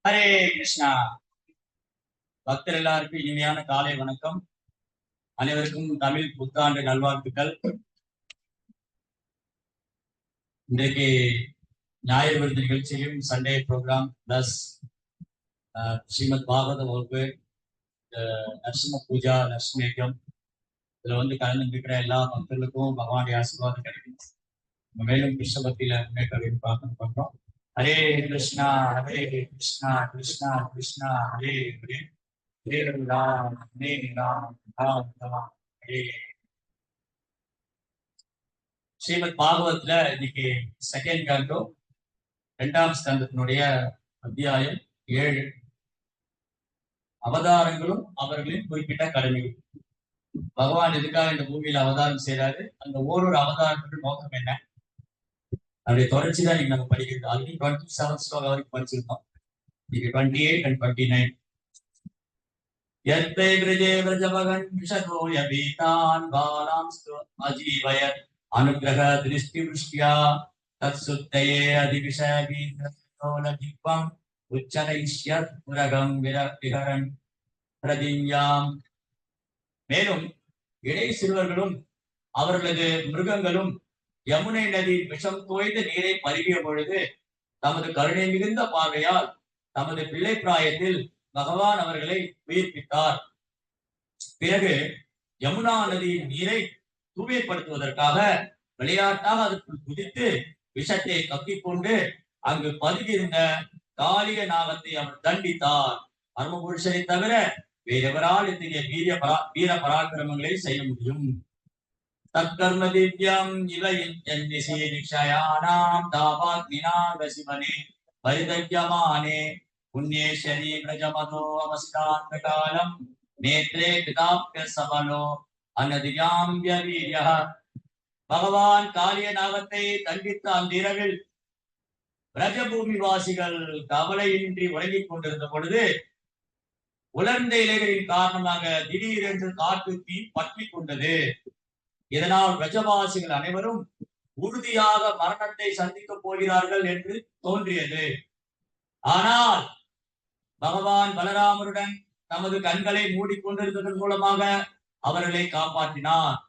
ஹரே கிருஷ்ணா. பக்தர் எல்லாருக்கும் இனிமையான காலை வணக்கம். அனைவருக்கும் தமிழ் புத்தாண்டு நல்வாழ்த்துக்கள். இன்றைக்கு ஞாயிறு விருது நிகழ்ச்சியும் சண்டே ப்ரோக்ராம் பிளஸ் ஸ்ரீமத் பாகவத வகுப்பு, நரசிம்ம பூஜா, நரசிம்மேகம், இதுல கலந்துருக்கிற எல்லா பக்தர்களுக்கும் பகவானுடைய ஆசீர்வாதம் கிடைக்கும். மேலும் கிருஷ்ண பக்தியில முன்னேற்றம் பார்க்கிறோம். ஹரே கிருஷ்ணா ஹரே கிருஷ்ணா கிருஷ்ணா கிருஷ்ணா ஹரே ஹரே, ஹரே ராம் ஹரே ராம் ராம் ராம் ஹரே. ஸ்ரீமத் பாகவத்ல இன்னைக்கு செகண்ட் காண்டோ 2ஆம் ஸ்கந்தத்தினுடைய அத்தியாயம் 7, அவதாரங்களும் அவர்களின் குறிப்பிட்ட கடமைகள். பகவான் எதுக்காக இந்த பூமியில அவதாரம் செய்யறாரு, அந்த ஓரொரு அவதாரத்தின் நோக்கம் என்ன, அப்படி தொடர்ச்சி தான் நீங்க நம்ம படிக்கிறது. ஆல்ரெடி 27 ஸ்லோகம் வரைக்கும் படிச்சிருக்கோம். இன்னைக்கு 28 and 29. யத்தை விரஜே விரஜபகன் விஷதோ யபீதான் பாலாம்ஸ்து அஜீவயத் அனுகிரக திருஷ்டி விருஷ்டியா தத்சுத்தயே அதிவிஷகீதம் உச்சரைஷ்யத் புரகம் விஹரன் பிரதிஞ்ஞாம். மேலும் இடை சிறுவர்களும் அவர்களது மிருகங்களும் யமுனை நதி விஷம் தோய்ந்த நீரை பருகிய பொழுது தமது கருணை மிகுந்த பார்வையால் தமது பிள்ளை பிராயத்தில் பகவான் அவர்களை உயிர்ப்பித்தார். பிறகு யமுனா நதியின் நீரை தூய்மைப்படுத்துவதற்காக விளையாட்டாக அதற்குள் குதித்து விஷத்தை கக்கிக்கொண்டு அங்கு பதுகியிருந்த காளிய நாகத்தை அவர் தண்டித்தார். பரமபுருஷரை தவிர வேறெவரால் இத்தகைய வீர பராக்கிரமங்களை செய்ய முடியும். தற்கர்ம திவ்யம் இவயானாம் தாபாக்னிநாகசிவனே பரிதவ்யமானே புண்ணியேஸ்வரி பிரஜமதோ அவஸ்தாந்த காலம் நேத்ரே பிதாப்ய சபலோ அனதியாம்பிய வீரிய. பகவான் காளிய நாகத்தை தண்டித்த அந்த இரவில் பிரஜபூமி வாசிகள் கவலையின்றி உறங்கிக் கொண்டிருந்த பொழுது உலர்ந்த இலைகளின் காரணமாக திடீரென்று காட்டு தீ பற்றி கொண்டது. இதனால் பிரஜவாசிகள் அனைவரும் உறுதியாக மரணத்தை சந்திக்கப் போகிறார்கள் என்று தோன்றியது. ஆனால் பகவான் பலராமருடன் தமது கண்களை மூடிக்கொண்டிருந்ததன் மூலமாக அவர்களை காப்பாற்றினார்.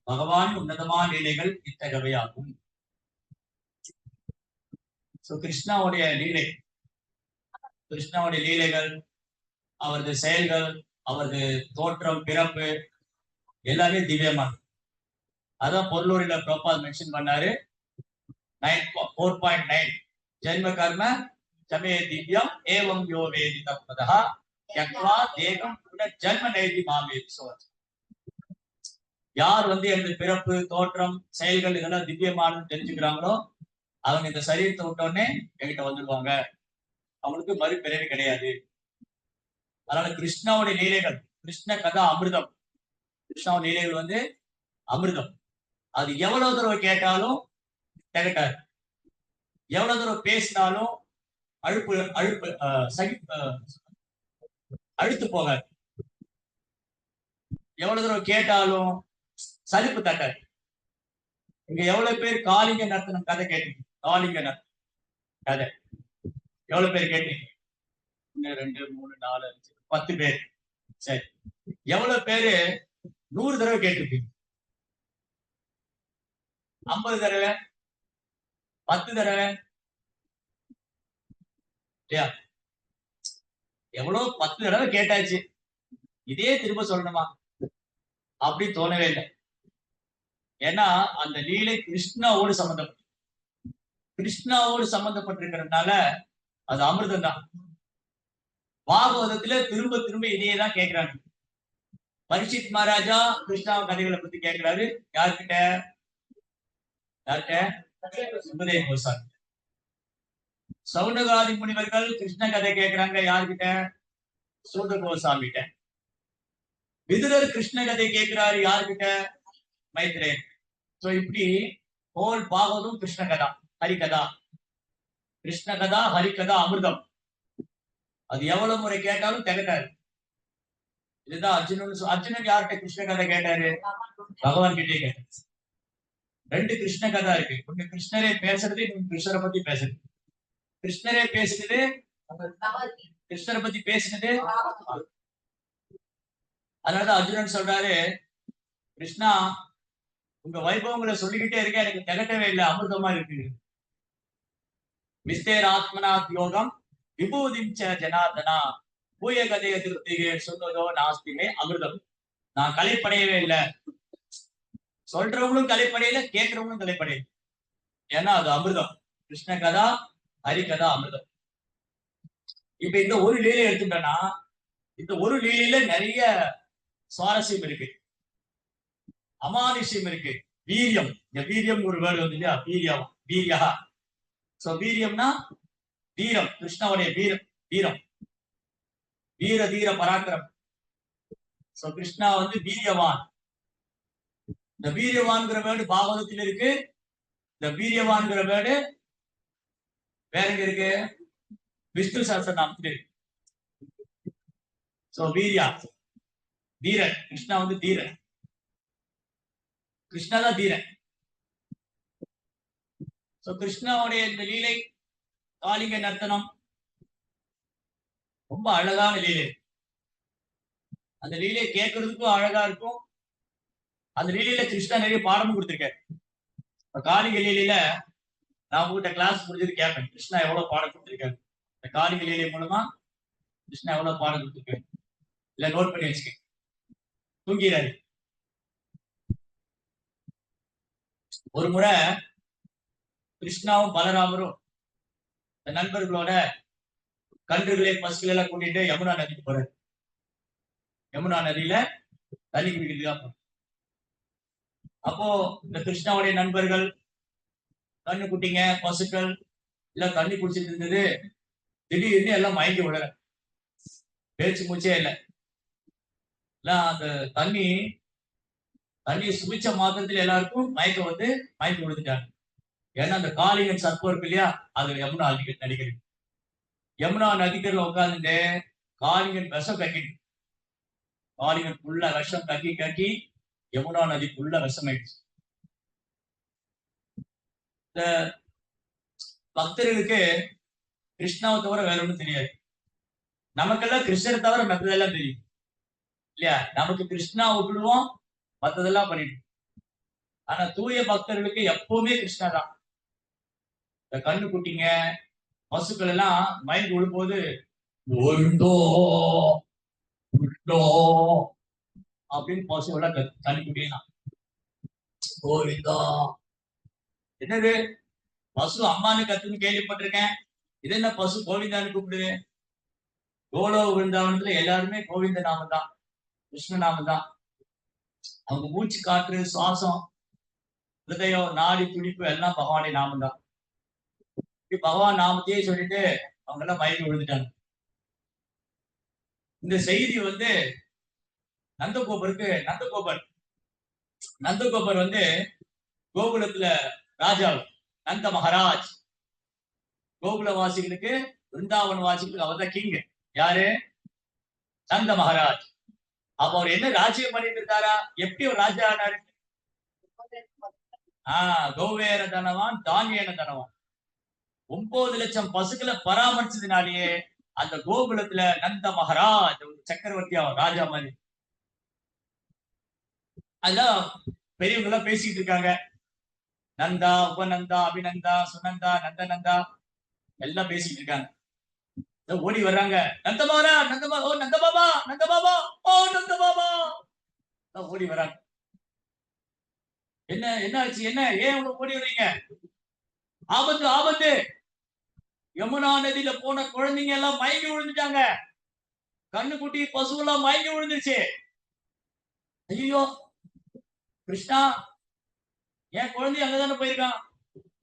பகவான் உன்னதமான லீலைகள் இத்தகையவையாகும். கிருஷ்ணாவுடைய லீலைகள், அவரது செயல்கள், அவரது தோற்றம், பிறப்பு எல்லாமே திவ்யமான. அதான் பொருளூரில பிரபாத் மென்ஷன் பண்ணாரு. 4.9 ஜென்ம கர்ம சமே திவ்யம் ஏவம் யோ வேதி தத்வதா யக்வா தேகம் ஜென்ம நேதி மாமேதி. யார் எனது பிறப்பு, தோற்றம், செயல்கள் இதெல்லாம் திவ்யமானு தெரிஞ்சுக்கிறாங்களோ அவங்க இந்த சரீரத்தை விட்டோடனே என்கிட்ட வந்துடுவாங்க. அவங்களுக்கு மறுபிறவி கிடையாது. அதனால கிருஷ்ணாவுடைய லீலைகள், கிருஷ்ண கதா அமிர்தம். கிருஷ்ணாவுடைய லீலைகள் அமிர்தம். அது எவ்வளவு தடவை கேட்டாலும் திகட்டாது, எவ்வளவு தடவை பேசினாலும் அழுத்து போகாது, எவ்வளவு தடவை கேட்டாலும் சலிப்பு தட்டாது. இங்க எவ்வளவு பேர் காளிங்க நர்த்தனம் கதை கேட்டீங்க? காளிங்க நர்த்தனம் கதை எவ்வளவு பேர் கேட்டீங்க? 1 2 3 4 5 10 பேர். சரி, எவ்வளவு பேரு 100 தடவை கேட்டிருப்பீங்க? 50 தடவை, 10 தடவை இல்லையா? எவ்வளவு 10 தடவை கேட்டாச்சு, இதே திரும்ப சொல்லணுமா அப்படி தோணவே இல்லை. ஏன்னா அந்த லீலை கிருஷ்ணாவோடு சம்பந்தப்பட்டிருக்கிறதுனால அது அமிர்தம் தான். பாகவதத்துல திரும்ப திரும்ப இதையே தான் கேட்கிறாங்க. பரீட்சித் மகாராஜா கிருஷ்ணா கதைகளை பத்தி கேட்கிறாரு. யார்கிட்ட? சுகதேவ கோசாமி. சவுனகாதி முனிவர்கள் கிருஷ்ண கதை கேட்கிறாங்க. யார்கிட்ட? சூத கோசாமிகிட்ட. விதுரர் கிருஷ்ண கதை கேட்கிறாரு. யார்கிட்ட? மைத்ரேயன். இப்படி ஹோல் பாகவதம் கிருஷ்ண கதா, ஹரிகதா. கிருஷ்ண கதா, ஹரிகதா அமிர்தம். அது எவ்வளவு முறை கேட்டாலும் திகட்டாரு. இதுதான் அர்ஜுனன் யார்கிட்ட கிருஷ்ண கதை கேட்டாரு? பகவான் கிட்டே கேட்டாரு. 2 கிருஷ்ண கதா இருக்கு. ஒண்ணு கிருஷ்ணரே பேசுறது, இன்னொன்னு கிருஷ்ணரை பத்தி பேசுறது. கிருஷ்ணரே பேசுறது கிருஷ்ணரை பத்தி பேசினது. அதனாலதான் அர்ஜுனன் சொல்றாரு, கிருஷ்ணா உங்க வைபவங்களை சொல்லிக்கிட்டே இருக்க, எனக்கு திகட்டவே இல்லை, அமிர்தமா இருக்கு. விஸ்தேர் ஆத்மநாத் யோகம் விபூதிம் ஜனார்தனா பூய கதைய திருப்திகே சொன்னதோ நாஸ்திமே அமிர்தம். நான் கலைப்படையவே இல்லை, சொல்றவங்களும் கலைப்படையில, கேட்கிறவங்களும் கலைப்படையில. ஏன்னா அது அமிர்தம். கிருஷ்ண கதா ஹரிகதா அமிர்தம். இப்ப இந்த ஒரு லீலை எடுத்துட்டோம்னா, இந்த ஒரு லீலையில நிறைய சுவாரஸ்யம் இருக்கு, அமானுஷ்யம் இருக்கு, வீரியம். இந்த வீரியம் ஒரு வேர்டு வந்து இல்லையா, வீரியம், வீரியா. சோ வீரியம்னா வீரம், கிருஷ்ணாவுடைய வீரம், வீரம், வீர தீர பராக்கிரம். சோ கிருஷ்ணா வந்து வீரியவான். இந்த வீரியவான்கிற வேர்டு பாகவதத்தில் இருக்கு. இந்த வீரியவான்கிற வேர்டு வேற எங்க இருக்கு, விஷ்ணு சஹஸ்ரநாமத்தில் இருக்கு. சோ வீரியா, தீரன். கிருஷ்ணா வந்து தீரன், கிருஷ்ணா தான் தீரன். சோ கிருஷ்ணாவுடைய இந்த லீலை, காளிங்க நர்த்தனம் ரொம்ப அழகான லீலை. அந்த லீலையை கேட்கறதுக்கும் அழகா இருக்கும். அந்த லீலையில கிருஷ்ணா நிறைய பாடமும் கொடுத்திருக்காரு. காளிங்க லீலையில நான் உங்ககிட்ட கிளாஸ் முடிஞ்சது கேட்பேன், கிருஷ்ணா எவ்வளவு பாடம் கொடுத்திருக்காரு, இந்த காளிங்க லீலை மூலமா கிருஷ்ணா எவ்வளவு பாடம் கொடுத்திருக்காரு, இல்ல நோட் பண்ணி வச்சுக்க. தூங்கிறாரு. ஒரு முறை கிருஷ்ணாவும் பலராமரும் நண்பர்களோட கன்றுகளை பசுக்கள் எல்லாம் கூட்டிட்டு யமுனா நதிக்கு போறாரு. யமுனா நதியில தண்ணி குடிக்கிறதுக்காக. அப்போ இந்த கிருஷ்ணாவுடைய நண்பர்கள், கண்ணு குட்டிங்க, பசுக்கள் எல்லாம் தண்ணி குடிச்சிட்டு இருந்தது. திடீர்னு எல்லாம் மயங்கி விடுற, பேச்சு மூச்சே இல்லை. அந்த தண்ணி சுவிச்ச மாத்திரத்துல எல்லாருக்கும் மயக்கம் வந்து மயக்கி விழுந்துட்டாங்க. ஏன்னா அந்த காளிங்கன் சர்ப்பம் இருக்கு இல்லையா, அது யமுனா நதிக்கிறது. யமுனா நதிக்கரையில் உட்காந்துட்டு காளிங்கன் விஷம் கக்கிட்டு, காளிங்கன் ஃபுல்லா விஷம் கக்கி கக்கி யமுனா நதி ஃபுல்லா விஷம் ஆயிடுச்சு. இந்த பக்தர்களுக்கு கிருஷ்ணாவை தவிர வேற ஒன்றும் தெரியாது. நமக்கெல்லாம் கிருஷ்ணரை தவிர மற்றதெல்லாம் தெரியும் இல்லையா. நமக்கு கிருஷ்ணா விட்டுடுவோம், மற்றதெல்லாம் பண்ணிட்டு. ஆனா தூய பக்தர்களுக்கு எப்பவுமே கிருஷ்ணா தான். இந்த கண்ணு குட்டிங்க, பசுக்கள் எல்லாம் மயங்கி விழும்போது அப்படின்னு பசு எல்லாம் கண்ணு குட்டியெல்லாம் கோவிந்தா. என்னது பசு அம்மானு கத்துன்னு கேள்விப்பட்டிருக்கேன், இது என்ன பசு கோவிந்தான்னு கூப்பிடுது. கோலோ விருந்தாவனத்துல எல்லாருமே கோவிந்த நாமம் தான், கிருஷ்ண நாமம் தான். அவங்க மூச்சு காற்று, சுவாசம், ஹிருதயம், நாடி துடிப்பு எல்லாம் பகவானுடைய நாமம் தான். பகவான் நாமத்தையே சொல்லிட்டு அவங்க எல்லாம் மயங்கி விழுந்துட்டாங்க. இந்த செய்தி வந்து நந்தகோபர் வந்து கோகுலத்துல ராஜா, நந்த மகாராஜ். கோகுல வாசிகளுக்கு, விருந்தாவன வாசிகளுக்கு அவர் தான் கிங். யாரு? நந்த மகாராஜ். அப்ப அவர் என்ன ராஜ்யம் பண்ணிட்டு இருந்தாரா, எப்படி ஒரு ராஜா ஆனாரு? கோவேர தனவான் தானியன தனவான். 9 லட்சம் பசுக்களை பராமரிச்சதுனாலேயே அந்த கோகுலத்துல நந்த மகாராஜ் சக்கரவர்த்தி, அவன் ராஜா மாதிரி. அதான் பெரியவங்க எல்லாம் பேசிட்டு இருக்காங்க. நந்தா, உபநந்தா, அபிநந்தா, சுனந்தா, நந்தநந்தா எல்லாம் பேசிட்டு இருக்காங்க. ஓடி வர்றாங்க, நந்தமாரா, நந்தமா, ஓ நந்தபாபா, நந்தபாபா, ஓ நந்தபாபா. ஓடி வர்றாங்க. என்ன ஆச்சு, என்ன, ஏன் உங்களுக்கு ஓடி வர்றீங்க? ஆபத்து, ஆபத்து. யமுனா நதியில போன குழந்தைங்க எல்லாம் மயங்கி விழுந்துட்டாங்க. கண்ணுக்குட்டி பசு எல்லாம் மயங்கி விழுந்துருச்சு. ஐயோ கிருஷ்ணா, என் குழந்தை அங்கதானே போயிருக்கான்.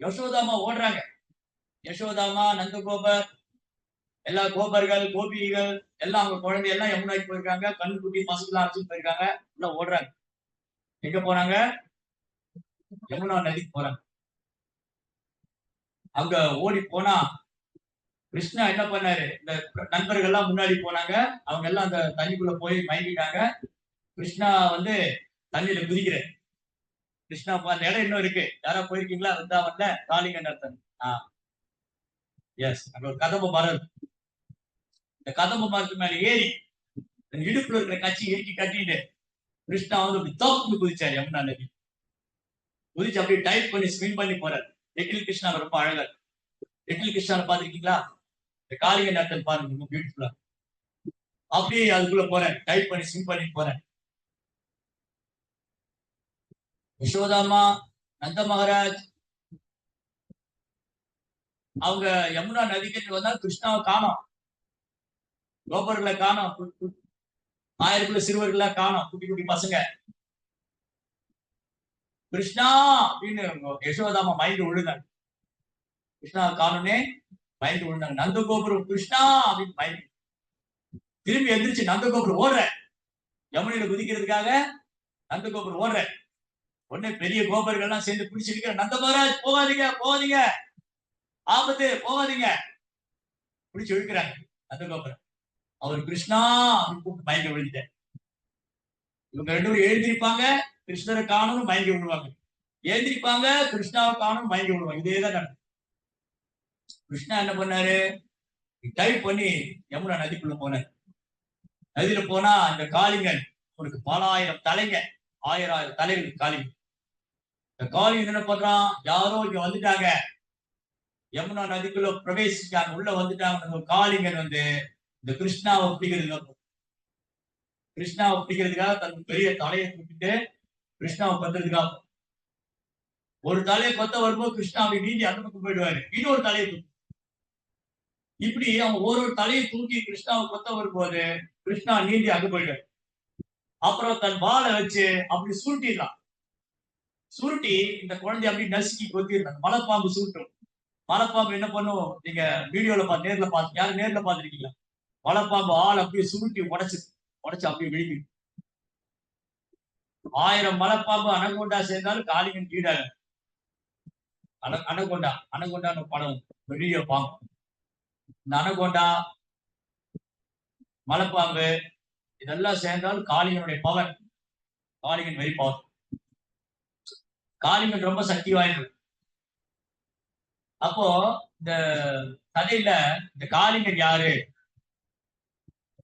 யசோதாமா ஓடுறாங்க. யசோதாமா, நந்தகோபர், எல்லா கோபர்கள், கோபிகள் எல்லாம் அவங்க குழந்தை எல்லாம் யமுனாக்கு போயிருக்காங்க. கண்ணுக்குட்டி பசுக்கெல்லாம் அழைச்சிட்டு போயிருக்காங்க. எல்லாம் ஓடுறாங்க. எங்க போறாங்க? யமுனா நதிக்கு போறாங்க. அங்க ஓடி போனா கிருஷ்ணா என்ன பண்ணாரு, இந்த நண்பர்கள் எல்லாம் முன்னாடி போனாங்க. அவங்க எல்லாம் அந்த தண்ணிக்குள்ள போய் மயங்கிட்டாங்க. கிருஷ்ணா வந்து தண்ணியில குதிக்கிறார். கிருஷ்ணா அந்த இடம் இன்னும் இருக்கு, யாரா போயிருக்கீங்களா? வந்தா காளிங்க நர்த்தனம். எஸ், அங்க ஒரு கதம்ப மரம். இந்த கதம்பு மரத்து மேல ஏறி இடுப்புல இருக்கிற கட்சி இறுக்கி கட்டிட்டு கிருஷ்ணா வந்து அப்படி தோப்பு குதிச்சாரு யமுனா நதி. குதிச்சு அப்படியே டைப் பண்ணி ஸ்விம் பண்ணி போறாரு. லிட்டில் கிருஷ்ணா ரொம்ப அழகா. லிட்டில் கிருஷ்ணாவை பாத்திருக்கீங்களா? இந்த காளிங்க நாட்கள் பாருங்க, ரொம்ப பியூட்டிஃபுல்லா. அப்படியே அதுக்குள்ள போறேன், டைப் பண்ணி ஸ்விம் பண்ணி போறேன். யசோதாமா, நந்த மகாராஜ் அவங்க யமுனா நதிக்கு வந்தா கிருஷ்ணாவை காணோம், கோபர்களை காணோம், ஆயிரக்குள்ள சிறுவர்களா காணோம், குட்டி குட்டி பசங்க. கிருஷ்ணா அப்படின்னு யசோதாமா மயங்கி விழுந்தாங்க. கிருஷ்ணா காணோனே மயங்கி விழுந்தாங்க. நந்தகோபுரம் கிருஷ்ணா அப்படின்னு மயங்கி திரும்பி எந்திரிச்சு நந்தகோபுரம் ஓடுற, யமுனையில குதிக்கிறதுக்காக நந்தகோபுரம் ஓடுற. உடனே பெரிய கோபர்கள்லாம் சேர்ந்து பிடிச்சிருக்கிற, நந்த மகாராஜ் போகாதீங்க போகாதீங்க, ஆபத்து போகாதீங்க, பிடிச்சு இழுக்கிறாங்க நந்தகோபுரம். அவர் கிருஷ்ணா கூப்பிட்டு மயங்க விழுந்துட்டார். இவங்க ரெண்டு பேரும் எழுந்திருப்பாங்க, கிருஷ்ணரை காணும் மயங்கி விடுவாங்க, எழுந்திருப்பாங்க, கிருஷ்ணாவை காணும் மயங்கி விடுவாங்க. இதேதான் நடக்கும். கிருஷ்ணா என்ன பண்ணாரு, டைப் பண்ணி யமுனா நதிக்குள்ள போனார். நதியில போனா அந்த காளிங்கன் உனக்கு பல ஆயிரம் தலைங்க, ஆயிரம் ஆயிரம் தலைகள் காளிங்க. இந்த காளிங்கன் என்ன பண்றான், யாரோ இங்க வந்துட்டாங்க, யமுனா நதிக்குள்ள பிரவேசிச்சாங்க, உள்ள வந்துட்டாங்க. காளிங்கன் வந்து இந்த கிருஷ்ணாவை பிடிக்கிறதுக்காக தன் பெரிய தலையை தூக்கிட்டு கிருஷ்ணாவை கொத்துறதுக்காக ஒரு தலையை கொத்த வரும்போது கிருஷ்ணா அப்படி நீந்தி அந்த பக்கம் போயிடுவாரு, இன்னொரு தலையை தூக்கி. இப்படி அவங்க ஒரு தலையை தூக்கி கிருஷ்ணாவை கொத்த வரும்போது கிருஷ்ணா நீந்தி அங்க போயிடுவாரு. அப்புறம் தன் வாழை வச்சு அப்படி சுருட்டிடலாம். சுருட்டி இந்த குழந்தைய அப்படி நசுக்கி கொத்திடுறாங்க. மலைப்பாம்பு சுருட்டும். மலைப்பாம்பு என்ன பண்ணும், நீங்க வீடியோல நேர்ல பார்த்து, யாரும் நேர்ல பார்த்துருக்கீங்களா? மலைப்பாம்பு ஆள் அப்படியே சுருட்டி உடைச்சு அப்படியே விழுங்கி. 1000 மலைப்பாம்பு அனகொண்டா சேர்ந்தாலும் காளிங்கன் கீழாக. அனகொண்டான்னு படம், பெரிய பாம்பு. இந்த அனகொண்டா, மலைப்பாம்பு இதெல்லாம் சேர்ந்தாலும் காளிங்கனுடைய பவர், காளிங்கன் வெரி பவர். காளிங்கன் ரொம்ப சக்தி வாய்ந்தது. அப்போ இந்த கதையில இந்த காளிங்கன் யாரு,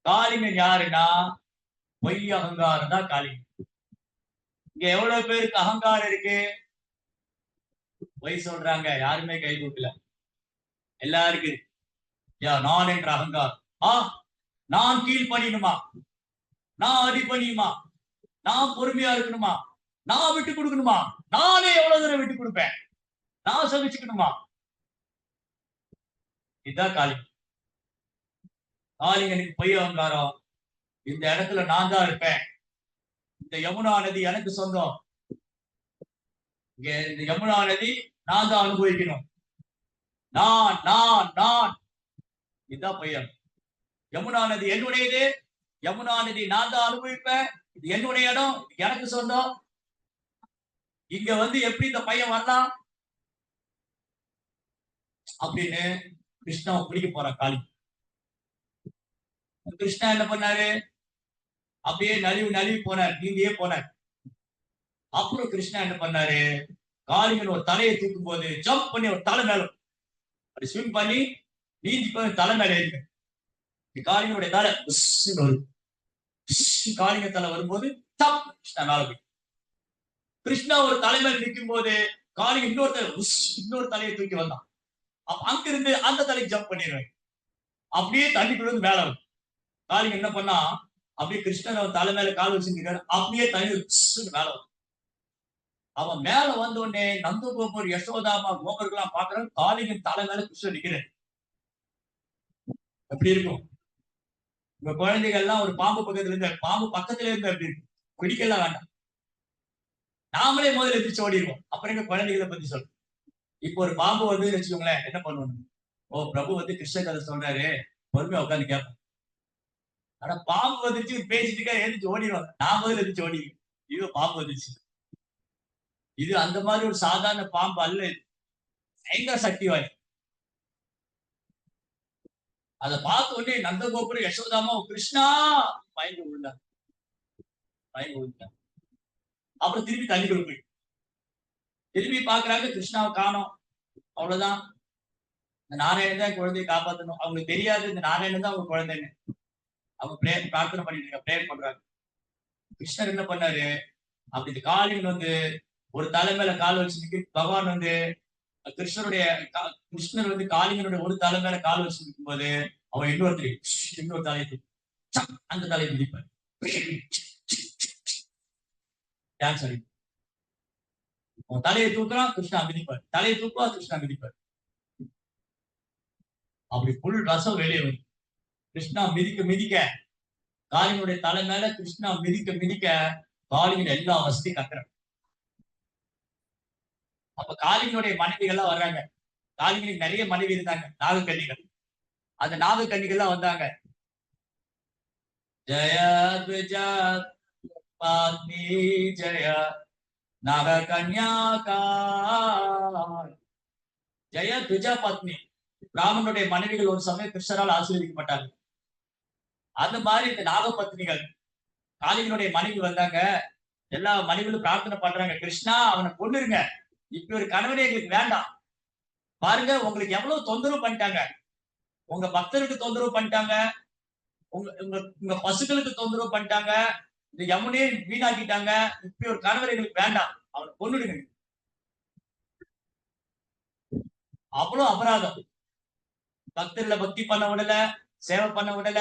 காளிங்கன் யாருன்னா பொய் அகங்காரம் தான் காளிங்கன். இங்க எவ்வளவு பேருக்கு அகங்காரம் இருக்கு? பொய் சொல்றாங்க, யாருமே கை தூக்கல, எல்லாருக்கும் நான் என்ற அகங்காரம். நான் கீழ் பணியணுமா, நான் அடி பணியுமா, நான் பொறுமையா இருக்கணுமா, நான் விட்டு கொடுக்கணுமா, நானே எவ்வளவு தூரம் விட்டு கொடுப்பேன், நான் சகிச்சுக்கணுமா, இதுதான் காளிங்கன். காளிங்கனுக்கு பொய் அகங்காரம். இந்த இடத்துல நான் தான் இருப்பேன், இந்த யமுனா நதி எனக்கு சொந்தம், இங்க இந்த யமுனா நதி நான் தான் அனுபவிக்கணும், நான் நான் நான் இதுதான் பையன். யமுனா நதி என்னுடையது, யமுனா நதி நான் தான் அனுபவிப்பேன், இது என்னுடைய இடம், எனக்கு சொந்தம். இங்க வந்து எப்படி இந்த பையன் வரலாம் அப்படின்னு கிருஷ்ணாவை பிடிக்க போறான் காளி. கிருஷ்ணா என்ன பண்ணாரு, அப்படியே நழுவி போனார், நீந்தியே போனார். அப்புறம் கிருஷ்ணா என்ன பண்ணாரு, காளிங்கன் ஒரு தலையை தூக்கும் போது ஜம்ப் பண்ணி ஒரு தலை மேல அப்படி ஸ்விம் பண்ணி நீந்தி போய் தலை மேல ஏறிக்க. காளிங்கனுடைய தலை வரும், காளிங்க தலை வரும்போது கிருஷ்ணா மேல போய். கிருஷ்ணா ஒரு தலைமையில் நிற்கும் போது காளிங்க இன்னொரு தலையை தூக்கி வந்தான். அங்கிருந்து அந்த தலைக்கு ஜம்ப் பண்ணிடுவேன், அப்படியே தண்ணிக்குள்ள இருந்து மேல வரும். காளிங்க என்ன பண்ணா, அப்படியே கிருஷ்ணன் அவன் தலை மேல கால் வச்சிருக்காரு, அப்படியே தண்ணி மேல வரும். அவன் மேல வந்த உடனே நந்தகோபர், யசோதாமா, கோபர்கள்லாம் பாக்குறாங்க, காளிங்கன் தலை மேல கிருஷ்ணன் நிக்கிறேன். எப்படி இருக்கும்? உங்க குழந்தைகள் எல்லாம் ஒரு பாம்பு பக்கத்துல இருந்த, பாம்பு பக்கத்துல இருந்து அப்படி இருக்கு, பிடிக்கலாம் வேண்டாம், நாமளே முதல்ல எதிர்த்து ஓடிடுவோம். அப்புறம் எங்க குழந்தைகளை பத்தி சொல்றோம். இப்போ ஒரு பாம்பு வந்து வச்சுக்கோங்களேன், என்ன பண்ணுவோம், ஓ பிரபு வந்து கிருஷ்ண கதை சொல்றாரு, பொறுமையா உட்காந்து கேட்போம். ஆனா பாம்பு வந்துச்சு பேசிட்டு எழுந்திரிச்சு ஓடிடுவாங்க, நான் முதல்ல எதிர்த்து ஓடிடுவேன். இது பாம்பு வந்துச்சு, இது அந்த மாதிரி ஒரு சாதாரண பாம்பு அல்ல, பயங்கர சக்தி வாய்ந்த. அதை பார்த்த உடனே நந்தகோபுரம், யசோதாமா, கிருஷ்ணா பயந்து விழுந்தாங்க, பயந்து விழுந்தாங்க. அப்புறம் திருப்பி தண்ணிக்குள்ள போய் திரும்பி பாக்குறாங்க, கிருஷ்ணாவை காணோம். அவ்வளவுதான், இந்த நாராயணன் தான் குழந்தையை காப்பாற்றணும். அவங்களுக்கு தெரியாது இந்த நாராயணன் தான் அவங்க குழந்தைன்னு. அவங்க பிரார்த்தனை பண்ணிட்டு இருக்காங்க, பிரேயர் பண்றாங்க. கிருஷ்ணர் என்ன பண்ணாரு, அப்படி இந்த காளிங்கன் வந்து ஒரு தலை மேல கால் வச்சு நிக்க பகவான் வந்து கிருஷ்ணர் வந்து காளிங்கனுடைய ஒரு தலை மேல கால் வச்சு நிற்கும் போது அவன் இன்னொரு தலையை அந்த தலையை மிதிப்பார். டான்ஸ் ஆடி அவன் தலையை தூக்குறான், கிருஷ்ணா மிதிப்பார். தலையை தூக்குவா, கிருஷ்ணா மிதிப்பார். அப்படி புல் ரசம் வெளியே வரும். கிருஷ்ணா மிதிக்க மிதிக்க காளிங்கனுடைய தலை மேல கிருஷ்ணா மிதிக்க மிதிக்க காளிங்கன் எல்லா வசதியும் கத்துறான். அப்ப காளிங்கனுடைய மனைவிகள்லாம் வர்றாங்க. காளிங்கனுக்கு நிறைய மனைவி இருந்தாங்க, நாகக்கன்னிகள். அந்த நாகக்கன்னிகள்லாம் வந்தாங்க. ஜெய துஜா பத்னி ஜெய நாககன்யாகா ஜெய துஜா பத்னி. பிராமணனுடைய மனைவிகள் ஒரு சமயம் கிருஷ்ணரால் ஆசீர்வதிக்கப்பட்டாங்க. அந்த மாதிரி இந்த நாகபத்னிகள் காளிங்கனுடைய மனைவி வந்தாங்க. எல்லா மனைவிகளும் பிரார்த்தனை பண்றாங்க, கிருஷ்ணா அவனை கொன்னுருங்க, இப்படி ஒரு கணவனே எங்களுக்கு வேண்டாம். பாருங்க உங்களுக்கு எவ்வளவு தொந்தரவு பண்ணிட்டாங்க, உங்க பக்தருக்கு தொந்தரவு பண்ணிட்டாங்க, உங்க உங்க உங்க பசுக்களுக்கு தொந்தரவு பண்ணிட்டாங்க, இந்த யமுனையை வீணாக்கிட்டாங்க. இப்படி ஒரு கணவர் எங்களுக்கு வேண்டாம், அவனை கொன்னுடுங்க. அவ்வளவு அபராதம். பக்தர்ல பக்தி பண்ண விடல, சேவை பண்ண விடல,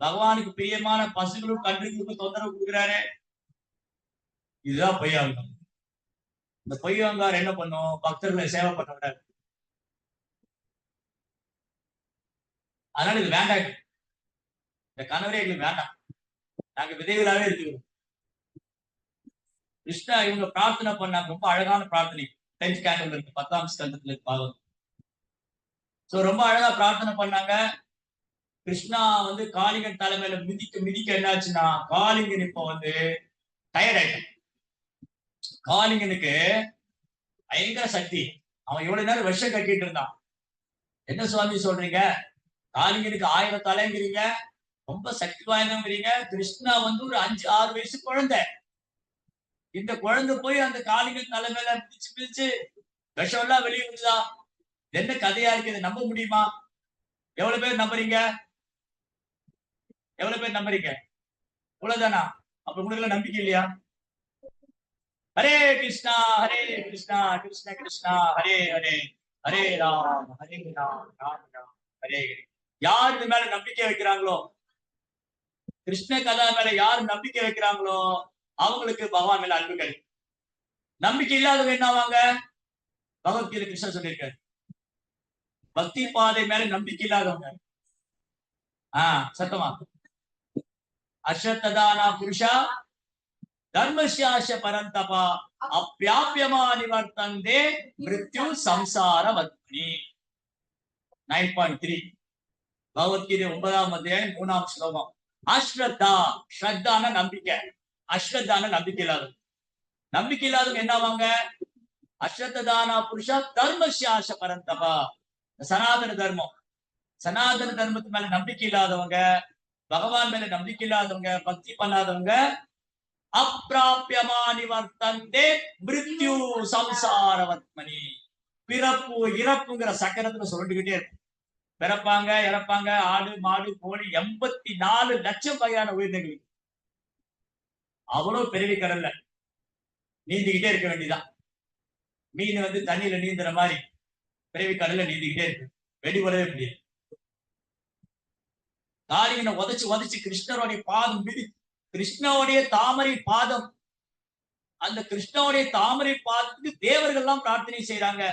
பகவானுக்கு பிரியமான பசுகளும் கன்றுகளுக்கும் தொந்தரவு கொடுக்குறாரு. இதுதான் பொய்யாங்கம். இந்த பொய்யங்கார் என்ன பண்ணும், பக்தர்களை சேவை பண்ண விடாது. அதனால இது வேண்டாம், இந்த கணவரே எங்களுக்கு வேண்டாம், நாங்க விதைகளாவே இருக்கிறோம். கிருஷ்ணா இவங்க பிரார்த்தனை பண்ணாங்க, ரொம்ப அழகான பிரார்த்தனை. 10th canto இருக்கு, 10ஆம் ஸ்கந்தத்துல பாகம். சோ ரொம்ப அழகா பிரார்த்தனை பண்ணாங்க. கிருஷ்ணா வந்து காளிங்கன் தலைமையில மிதிக்க மிதிக்க என்னாச்சுன்னா காளிங்கன் இப்ப வந்து டயர்ட் ஆயிட்டான். காளிங்கனுக்கு பயங்கர சக்தி. அவன் இவ்வளவு நேரம் விஷம் கட்டிட்டு இருந்தான். என்ன சுவாமி சொல்றீங்க, காளிங்கனுக்கு 1000 தலைங்கிறீங்க, ரொம்ப சக்தி வாய்ந்தவங்கிறீங்க. கிருஷ்ணா வந்து ஒரு 5-6 வயசு குழந்தை. இந்த குழந்தை போய் அந்த காளிங்கன் தலைமையில மிதிச்சு மிதிச்சு விஷம் எல்லாம் வெளியே வருதா? என்ன கதையா இருக்கு, இதை நம்ப முடியுமா? எவ்வளவு பேர் நம்புறீங்க? எவ்வளவு பேர் நம்புறீங்க? இவ்வளவுதானா? அப்ப உங்களுக்கு நம்பிக்கை இல்லையா? ஹரே கிருஷ்ணா கிருஷ்ண கிருஷ்ணா ஹரே ஹரே, ஹரே ராம் ராம் ராம் ஹரே ஹரே. யார் இது மேல நம்பிக்கை வைக்கிறாங்களோ, கிருஷ்ண கதா மேல யார் நம்பிக்கை வைக்கிறாங்களோ அவங்களுக்கு பகவான் மேல அன்பு கிடைக்கும். நம்பிக்கை இல்லாதவங்க என்ன ஆவாங்க? பகவத்கீதை கிருஷ்ணன் சொல்லியிருக்காரு, பக்தி பாதை மேல நம்பிக்கை இல்லாதவங்க சத்தமா அஸ்வத்ததானா புருஷா தர்மஸ்யாஷ பரந்தபா அப்பியாபியமா நிவர்த்தந்தே மிருத்யு சம்சார வத்மனி. 9.3 பகவத்கீதை 9ஆம் அத்தியாயம் 3ஆம் ஸ்லோகம். அஸ்ரத்தா, ஸ்ரத்தான நம்பிக்கை, அஸ்ரத்தான நம்பிக்கை இல்லாதவங்க. நம்பிக்கை இல்லாதவங்க என்ன ஆவாங்க? அஸ்ரத்ததானா புருஷா தர்மஸ்யாஷ பரந்தபா, சனாதன தர்மம், சனாதன தர்மத்து மேல நம்பிக்கை இல்லாதவங்க, பகவான் மேல நம்பிக்கை இல்லாதவங்க, பக்தி பண்ணாதவங்க அப்பிராபியமானி வர்த்தந்தே மிருத்யு சம்சாரவத்மனி, பிறப்பு இறப்புங்கிற சக்கரத்துல சொல்லிக்கிட்டே இருக்கும். பிறப்பாங்க இறப்பாங்க, ஆடு மாடு கோழி 84 லட்சம் வகையான உயிரினங்கள். அவ்வளவு பெரிய கடல்ல நீந்திக்கிட்டே இருக்க வேண்டியதான். மீன் வந்து தண்ணியில நீந்துற மாதிரி பிறவி கடல்ல நீந்திக்கிட்டே இருக்கு, வெளி வரவே முடியாது. காளிங்கனை உதைச்சு உதைச்சு கிருஷ்ணருடைய பாதம் மிதி, கிருஷ்ணனுடைய தாமரை பாதம், அந்த கிருஷ்ணனுடைய தாமரை பாதத்துக்கு தேவர்கள் எல்லாம் பிரார்த்தனை செய்யறாங்க.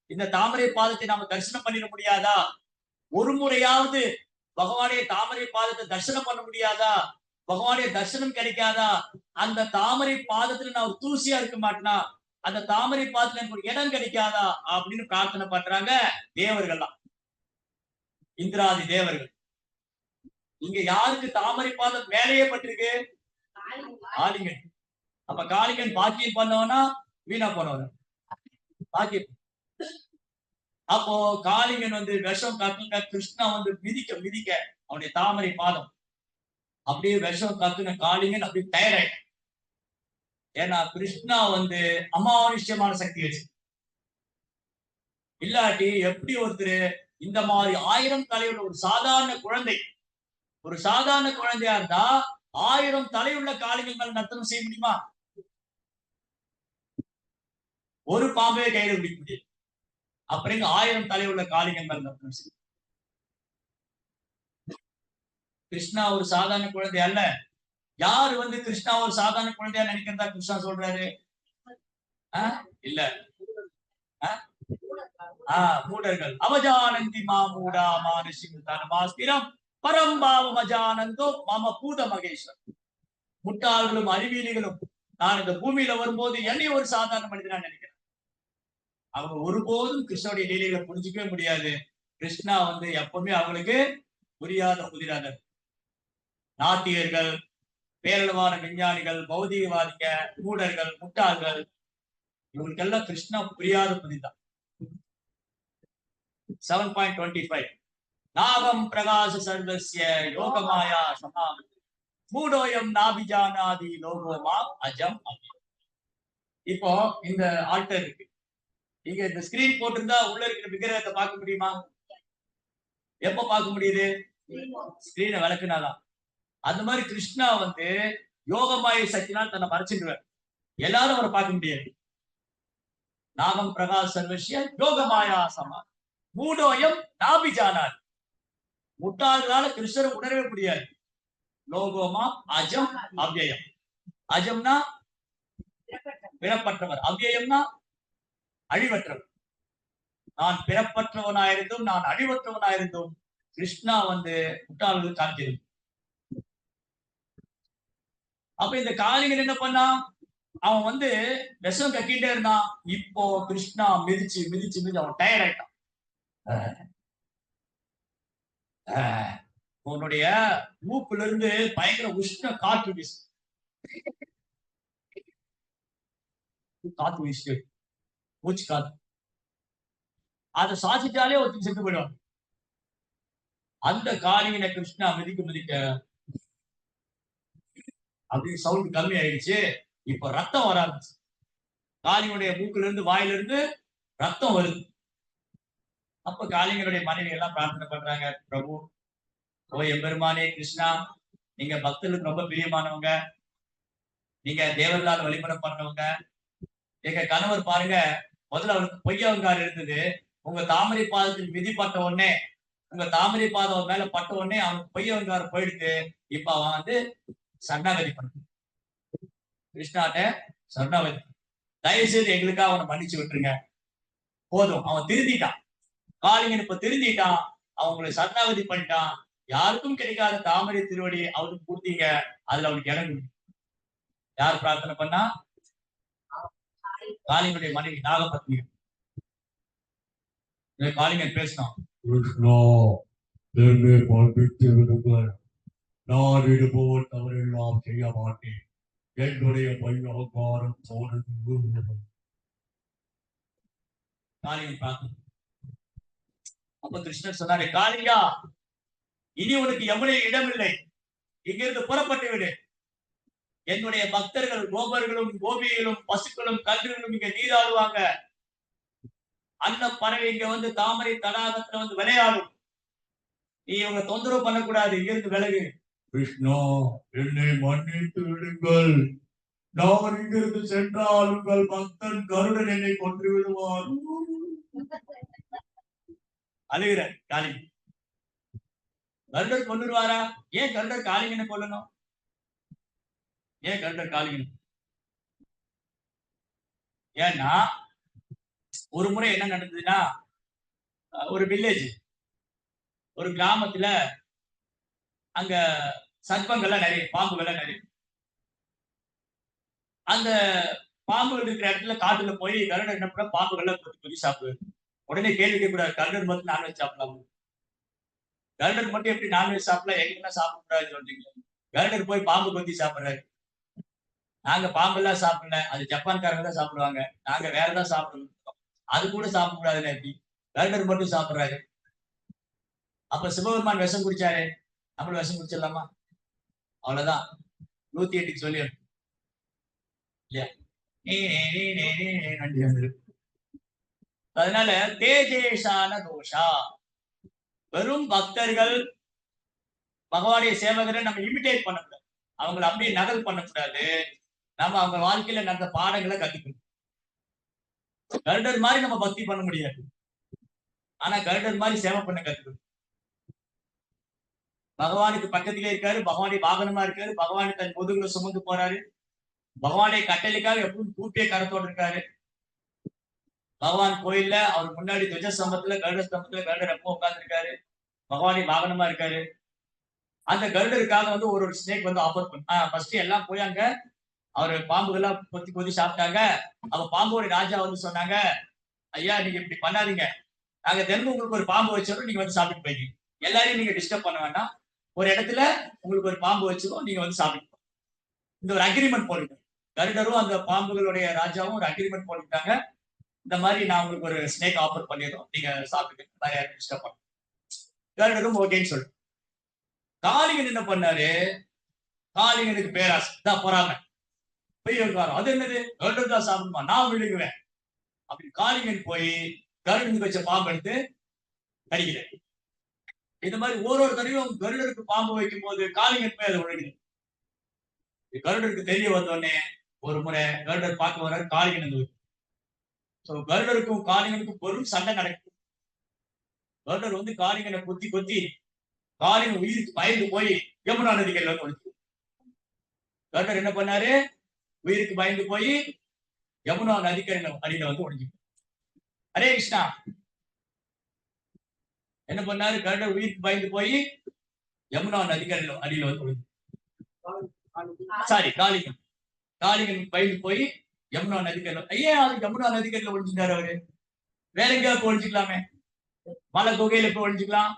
இந்த தாமரை பாதத்தை நாம தரிசனம் பண்ணிட முடியாதா? ஒரு முறையாவது பகவானுடைய தாமரை பாதத்தை தரிசனம் பண்ண முடியாதா? பகவானுடைய தரிசனம் கிடைக்காதா? அந்த தாமரை பாதத்துல நான் ஒரு தூசியா இருக்க மாட்டேனா? அந்த தாமரை பாதத்துல எனக்கு ஒரு இடம் கிடைக்காதா அப்படின்னு பிரார்த்தனை பண்றாங்க தேவர்கள்லாம், இந்திராதி தேவர்கள். இங்க யாருக்கு தாமரை பாதம் மேலேயே பட்டிருக்கு? காளிங்கன். அப்ப காளிங்கன் பாக்கியம் பண்ணவனா வீணா போனவன் பாக்கியம். அப்போ காளிங்கன் வந்து விஷம் கத்துக்க, கிருஷ்ணா வந்து மிதிக்க மிதிக்க அவனுடைய தாமரை பாதம் அப்படியே விஷம் கத்துன காளிங்கன் அப்படியே டயர்ட். ஏன்னா கிருஷ்ணா வந்து அமானுஷ்யமான சக்தி வச்சு, இல்லாட்டி எப்படி ஒருத்தர் இந்த மாதிரி 1000 தலையுள்ள ஒரு சாதாரண குழந்தை, ஒரு சாதாரண குழந்தையா இருந்தா 1000 தலையுள்ள காளைகள் மேல நர்த்தனம் செய்ய முடியுமா? ஒரு பாம்பே கையில பிடிக்க முடியும். அப்புறம் 1000 தலையுள்ள காளைகள் மேல நர்த்தனம் செய்யும். கிருஷ்ணா ஒரு சாதாரண குழந்தை அல்ல. யாரு கிருஷ்ணா ஒரு சாதாரண குழந்தையா நினைக்கிறதா கிருஷ்ணா சொல்றாரு? இல்ல. மூடர்கள். அவஜானந்தி மாமூடா மானுஷிம் தனமாஸ்திரம் பரம்பாவம் அஜானந்தோ மம பூத மகேஸ்வர். முட்டாள்களும் அறிவியலிகளும் நான் இந்த பூமியில வரும்போது என்னை ஒரு சாதாரண மனிதனா நினைக்கிறேன். அவங்க ஒருபோதும் கிருஷ்ணனுடைய லீலைகளை புரிஞ்சுக்கவே முடியாது. கிருஷ்ணா எப்பவுமே அவங்களுக்கு புரியாத புதிராதர். நாத்தியர்கள், பேரளவான விஞ்ஞானிகள், பௌதிகவாதிக, மூடர்கள், முட்டாள்கள், இவங்களுக்கெல்லாம் கிருஷ்ணா புரியாத புதிதான். 7.25 நாகம் பிரகாச சர்வஸ்ய யோகமாயா சமாம் மூடோயம் நாபிஜானாதி லோகோமா அஜம். இப்போ இந்த ஆல்டர் இருக்கு. நீங்க இந்த ஸ்கிரீன் போட்டிருந்தா உள்ள இருக்கிற விக்கிரகத்தை பார்க்க முடியுமா? எப்ப பார்க்க முடியுது? ஸ்கிரீனை விளக்குனாதான். அந்த மாதிரி கிருஷ்ணா யோகமாய சக்தினால் தன்னை மறைச்சிடுவார். எல்லாரும் அவரை பார்க்க முடியாது. நாகம் பிரகாஷ் சர்வஸ்ய யோகமாயா சமா மூடோயம் நாபிஜானாதி. முட்டாள்களால கிருஷ்ணரை உணரவே முடியாது. லோகோமா அஜம் அவ்யயம். அஜம்னா பிறப்பற்றவர், அவ்யயம்னா அழிவற்றவர். நான் பிறப்பற்றவனாயிருந்தும் நான் அழிவற்றவனாயிருந்தும் கிருஷ்ணா முட்டாள்கள் காட்டியிருக்கும். அப்ப இந்த காளிகள் என்ன பண்ணா? அவன் விஷம் கக்கிட்டே இருந்தான். இப்போ கிருஷ்ணா மிதிச்சு மிதிச்சு மிதிச்சு அவன் டயர்ட் ஆயிட்டான். உன்னுடைய மூப்புல இருந்து பயங்கர உஷ்ண காற்று வீசு, காத்து வீசு, மூச்சு காத்து. அதை சுவாசிச்சாலே ஒருத்தர் செத்து போயிடுவாங்க. அந்த காளியின கிருஷ்ணா மிதிக்க மிதிக்க அப்படி சவுண்ட் கம்மி ஆயிடுச்சு. இப்ப ரத்தம் வர ஆரம்பிச்சு. காளியுடைய மூக்குல இருந்து வாயில இருந்து ரத்தம் வருது. அப்ப காளிங்களுடைய மனைவி எல்லாம் பிரார்த்தனை பண்றாங்க, பிரபு ஓ எம்பெருமானே கிருஷ்ணா, நீங்க பக்தர்களுக்கு ரொம்ப பிரியமானவங்க, நீங்க தேவர்களால் வழிபட பண்ணவங்க. எங்க கணவர் பாருங்க, முதல்ல அவருக்கு பொய்யவங்கார் இருந்தது. உங்க தாமரை பாதத்தில் மிதிப்பட்ட உடனே, உங்க தாமரை பாதம் மேல பட்ட உடனே அவனுக்கு பொய்யவங்கார் போயிடுது. இப்ப அவன் சரணாகதி பண்ண கிருஷ்ணாட்ட சரணாகதி. தயவு செய்து எங்களுக்காக அவனை மன்னிச்சு விட்டுருங்க, போதும். அவன் திருந்திட்டான். காளிங்கன் இப்ப திருந்திட்டான். அவங்களை சரணாகதி பண்ணிட்டான். யாருக்கும் கிடைக்காத தாமரை திருவடி அவனுக்கு கொடுத்தீங்க, அதுல அவனுக்கு இடம். யார் பிரார்த்தனை பண்ணா? காளிங்கனுடைய மனைவி நாகபத்னி. காளிங்கன் பேசினான், கிருஷ்ணா என்னை மன்னித்து விடுங்கள், நான் இதுபோல் தவறெல்லாம் செய்ய மாட்டேன், என்னுடைய பையகாரம் தோன்றது. காளிங்கன் பிரார்த்தனை. அப்ப கிருஷ்ணன் சொன்னாரு, காளிங்கா இனி உனக்கு எவ்வளவு இடமில்லை, இங்கிருந்து புறப்பட்டு விடு. என்னுடைய பக்தர்கள் கோபர்களும் கோபிகளும் பசுக்களும் கன்றுகளும் இங்க நீராடுவாங்க. அந்த பறவை இங்க தாமரை தடாகத்துல விளையாடும். நீ இவங்க தொந்தரவு பண்ணக்கூடாது, இங்கிருந்து விலகு. கிருஷ்ணா என்னை மன்னித்து விடுங்கள், நான் இங்கிருந்து சென்றால் உங்கள் பக்தன் கருடன் என்னை கொன்று விடுவார். அழுகிற காளிங்க. கருடர் கொண்டுருவாரா? ஏன் கருடர் காளிங்கனை கொல்லணும்? ஏன் கருடர் காளிங்கன்? ஏன்னா ஒரு முறை என்ன நடந்ததுன்னா, ஒரு வில்லேஜ், ஒரு கிராமத்துல அங்க சர்ப்பங்கள்லாம் நிறைய, பாம்புகள்லாம் நிறைய. அந்த பாம்புகள் இருக்கிற இடத்துல காட்டுல போய் கருடர் என்ன பண்ண, பாம்புகள்லாம் கொத்தி சாப்பிடுவாரு. உடனே கேள்வி கேட்கக்கூடாது, கருடர் மட்டும் நான்வெஜ் சாப்பிடலாம்? கருடர் மட்டும் எப்படி நான்வெஜ் சாப்பிடலாம், எங்கன்னா சாப்பிடக்கூடாதுன்னு சொல்றீங்க? கருடர் போய் பாம்பு கொத்தி சாப்பிடுறாரு. நாங்க பாம்பெல்லாம் சாப்பிடல, அது ஜப்பான்காரங்க தான் சாப்பிடுவாங்க, நாங்க வேறதான் சாப்பிடுவோம், அது கூட சாப்பிடக்கூடாதுன்னு எப்படி கருடர் மட்டும் சாப்பிடுறாரு? அப்ப சிவபெருமான் விஷம் குடிச்சாரு, நம்மளும் விஷம் குடிச்சிடலாமா? அவ்வளவுதான், 108 சொல்லி இல்லையா? அதனால தேஜேஷான தோஷா, வெறும் பக்தர்கள் பகவானுடைய சேவகரை நம்ம இமிடேட் பண்ணக்கூடாது, அவங்களை அப்படியே நகல் பண்ணக்கூடாது. நம்ம அவங்க வாழ்க்கையில நடந்த பாடங்களை கத்துக்கணும். கருடர் மாதிரி நம்ம பக்தி பண்ண முடியாது, ஆனா கருடர் மாதிரி சேவை பண்ண கத்துக்கணும். பகவானுக்கு பக்கத்திலே இருக்காரு, பகவானுடைய வாகனமா இருக்காரு, பகவான் தன் முதுகுல சுமந்து போறாரு, பகவானுடைய கட்டளைக்காக எப்பவும் கூப்பிய கரத்தோடு இருக்காரு. பகவான் கோயில்ல அவர் முன்னாடி துவஜ ஸ்தம்பத்துல கருட ஸ்தம்பத்துல கருடர் எப்போ உட்கார்ந்து இருக்காரு, பகவானுடைய வாகனமா இருக்காரு. அந்த கருடருக்காக வந்து ஒரு ஸ்னேக் வந்து ஆஃபர் பண்ண ஃபர்ஸ்ட் எல்லாம் போய் அங்க அவரு பாம்புகள்லாம் கொத்தி கொத்தி சாப்பிட்டாங்க. அப்ப பாம்போட ராஜா வந்து சொன்னாங்க, ஐயா நீங்க இப்படி பண்ணாதீங்க, நாங்க தினமும் உங்களுக்கு ஒரு பாம்பு வச்சிடறோம், நீங்க வந்து சாப்பிட்டு போய்ங்க. எல்லாரையும் நீங்க டிஸ்டர்ப் பண்ண வேண்டாம், ஒரு இடத்துல உங்களுக்கு ஒரு பாம்பு வச்சிரும், நீங்க வந்து சாப்பிட்டு. இந்த ஒரு அக்ரிமெண்ட் போட்டுட்டாங்க. கருடரும் அந்த பாம்புகளுடைய ராஜாவும் ஒரு அக்ரிமெண்ட் போட்டுட்டாங்க. இந்த மாதிரி நான் உங்களுக்கு ஒரு ஸ்னேக் ஆஃபர் பண்ணிடுறோம், நீங்க சாப்பிட்டு நிறைய டிஸ்டர்ப் பண்ண. கருடரும் ஓகேன்னு சொல்லு. காளிங்கன் என்ன பண்ணாரு, காளிங்கனுக்கு பேராசை தான் பொறாம போய் இருக்காரு. அது என்னது, கருடர் தான் சாப்பிடுமா, நான் விழுங்குவேன் அப்படி காளிங்கன் போய் கருடனுக்கு வச்ச பாம்பு எடுத்து கடிக்கிறேன். இந்த மாதிரி ஒரு தடவையும் கருடருக்கு பாம்பு வைக்கும் போது காளிங்கன் போய் அதை விழுங்குது. கருடருக்கு தெரிய வந்தோடனே ஒரு முறை கருடர் பார்க்க வர்றாரு, காளிங்கன் வந்து கருடருக்கும் காளிங்கனுக்கும் பெரும் சண்டை நடக்கும். கருடர் வந்து காளிங்கனை கொத்தி கொத்தி காளிங்கன் உயிருக்கு பயந்து போய் யமுனா நதிகள்ல வந்து ஒழிச்சு. கருடர் என்ன பண்ணாரு, உயிருக்கு பயந்து போய் யமுனா நதிக்கரையில அடியில வந்து ஒழிஞ்சு. ஹரே கிருஷ்ணா. என்ன பண்ணாரு, கருடர் உயிருக்கு பயந்து போய் யமுனா நதிக்கரையில அடியில வந்து ஒழிஞ்சு. சாரி, காளிங்கன். காளிங்கன் பயந்து போய் யமுனா நதிக்கரையில, ஏன் அது யமுனா நதிக்கரையில ஒழிஞ்சுட்டாரு அவரு, வேற எங்கேயாவது ஒழிஞ்சுக்கலாமே, மலை குகையில போய் ஒழிஞ்சுக்கலாம்,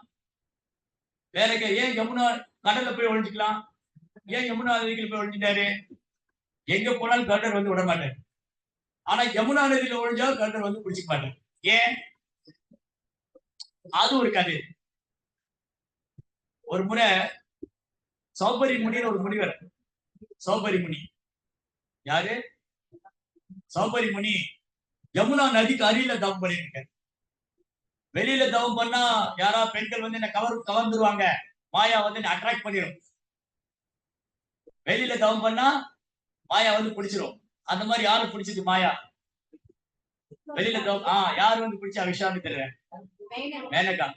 வேற எங்க, ஏன் யமுனா கடல்ல போய் ஒழிஞ்சுக்கலாம், ஏன் யமுனா நதிக்குள்ள போய் ஒழிஞ்சிட்டாரு? எங்க போனாலும் கருடர் வந்து விட மாட்டாரு, ஆனா யமுனா நதியில ஒழிஞ்சா கருடர் வந்து பிடிச்சிக்க மாட்டாரு. ஏன்? அது ஒரு கதை. ஒரு முறை சௌபரி முனின்னு ஒரு முனிவர், சௌபரி முனி யாரு, சௌபரி முனி யமுனா நதிக்கு அருகில தவம் பண்ணிட்டு இருக்காரு. வெளியில தவம் பண்ணா யாரா பெண்கள் வந்து என்ன கவர்ந்துருவாங்க, மாயா வந்து என்ன அட்ராக்ட் பண்ணிடும். வெளியில தவம் பண்ணா மாயா வந்து பிடிச்சிரும். அந்த மாதிரி யாரு பிடிச்சது மாயா, வெளியில தவம் யாரு வந்து பிடிச்சா, விஸ்வாமித்திரர், மேனகா.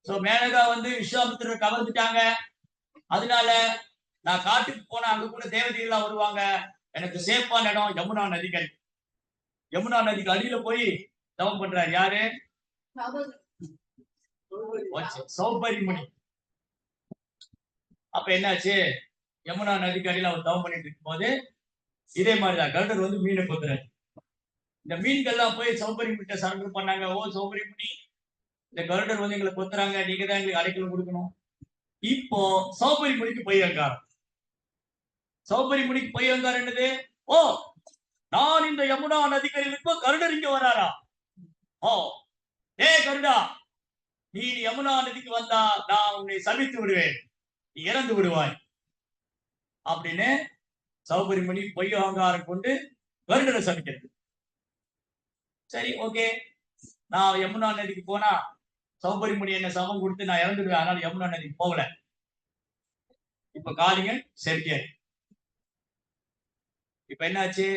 சோ மேனகா வந்து விஸ்வாமித்திரர் கவர்ந்துட்டாங்க. அதனால நான் காட்டுக்கு போனா அங்க கூட தேவதைகள் வருவாங்க, எனக்கு சேஃபான இடம் யமுனா நதிகள். யமுனா நதிக்கு அடியில போய் தவம் பண்றாரு யாரு, சௌபரி முனி. அப்ப என்னாச்சு, யமுனா நதிக்கு அடியில அவர் தவம் பண்ணிட்டு இருக்கும் போது இதே மாதிரிதான் கருடர் வந்து மீனை கொத்துறாரு. இந்த மீன்கள்லாம் போய் சௌபரி முனிட்ட சரண்டர் பண்ணாங்க. ஓ சௌபரி முனி, இந்த கருடர் வந்து எங்களை கொத்துறாங்க, நீங்க தான் எங்களுக்கு அடைக்கலம் கொடுக்கணும். இப்போ சௌபரி முனிக்கு பொய் அங்காரம். சௌபரி முனிக்கு பொய் அங்காரம் என்னது, ஓ நான் இந்த யமுனா நதிக்கரையில் இப்போ கருடர் இங்க வராரா, ஓ ஏ கருடா, நீ யமுனா நதிக்கு வந்தா நான் உன்னை சபித்து விடுவேன், நீ இறந்து விடுவாய் அப்படின்னு சௌபரி முனி பொய் அகங்காரம் கொண்டு கருடரை சபிக்கிறது. சரி ஓகே, நான் யமுனா நதிக்கு போனா சௌபரி முனி என்ன சமம் கொடுத்து நான் இறந்துடுவேன், அதனால யமுனா நதிக்கு போகல. இப்ப காளிங்கன் செருக்கியாரு. இப்ப என்னாச்சு,